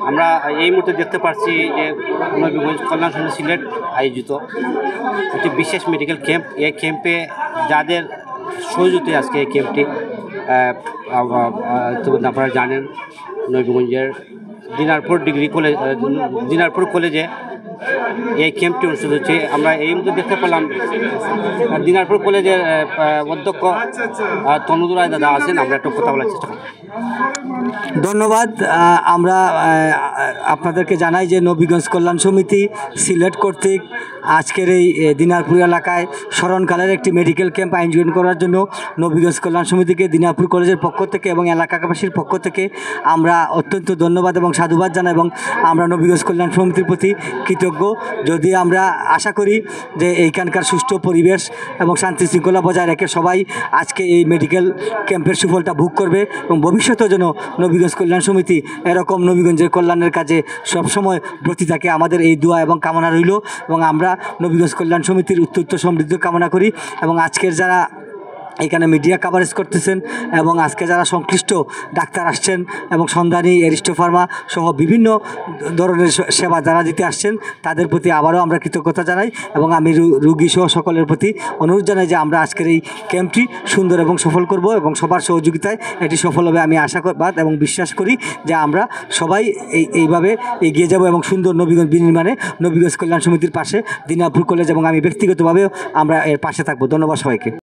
আমরা এই মুহূর্তে দেখতে পাচ্ছি যে নবীগঞ্জ কল্যাণ সমিতি সিলেট আয়োজিত একটি বিশেষ মেডিকেল ক্যাম্প। এই ক্যাম্পে যাদের সহযোগিতায় আজকে এই ক্যাম্পটি আপনারা জানেন, নবীগঞ্জের দিনারপুর কলেজে এই ক্যাম্পটি অনুষ্ঠিত হচ্ছে। আমরা এই মুহূর্তে দেখতে পেলাম দিনারপুর কলেজের অধ্যক্ষ তনুজ রায় দাদা আছেন। আমরা একটু কথা বলার চেষ্টা করি। ধন্যবাদ। আমরা আপনাদেরকে জানাই যে নবীগঞ্জ কল্যাণ সমিতি সিলেট কর্তৃক আজকের এই দিনারপুর এলাকায় স্মরণকালের একটি মেডিকেল ক্যাম্প আয়োজন করার জন্য নবীগঞ্জ কল্যাণ সমিতিকে দিনারপুর কলেজের পক্ষ থেকে এবং এলাকাবাসীর পক্ষ থেকে আমরা অত্যন্ত ধন্যবাদ এবং সাধুবাদ জানাই এবং আমরা নবীগঞ্জ কল্যাণ সমিতির প্রতি কৃতজ্ঞ। যদি আমরা আশা করি যে এইখানকার সুষ্ঠু পরিবেশ এবং শান্তি শৃঙ্খলা বজায় রেখে সবাই আজকে এই মেডিকেল ক্যাম্পের সুফলটা ভোগ করবে এবং ভবিষ্যতেও যেন নবীগঞ্জ কল্যাণ সমিতি এরকম নবীগঞ্জের কল্যাণের কাজে সবসময় ব্রতী থাকে, আমাদের এই দোয়া এবং কামনা রইল। এবং আমরা নবীগঞ্জ কল্যাণ সমিতির উত্তর সমৃদ্ধ কামনা করি। এবং আজকের যারা এখানে মিডিয়া কাভারেজ করতেছেন এবং আজকে যারা সংশ্লিষ্ট ডাক্তার আসছেন এবং সন্ধানী এরিস্টো ফার্মা সহ বিভিন্ন ধরনের সেবা যারা দিতে আসছেন তাদের প্রতি আবারও আমরা কৃতজ্ঞতা জানাই এবং আমি রুগী সহ সকলের প্রতি অনুরোধ জানাই যে আমরা আজকের এই ক্যাম্পটি সুন্দর এবং সফল করব এবং সবার সহযোগিতায় এটি সফল হবে আমি আশাবাদ এবং বিশ্বাস করি যে আমরা সবাই এইভাবে এগিয়ে যাব এবং সুন্দর নবীগঞ্জ বিনির্মাণে নবীগঞ্জ কল্যাণ সমিতির পাশে দিনারপুর কলেজ এবং আমি ব্যক্তিগতভাবেও আমরা এর পাশে থাকবো। ধন্যবাদ সবাইকে।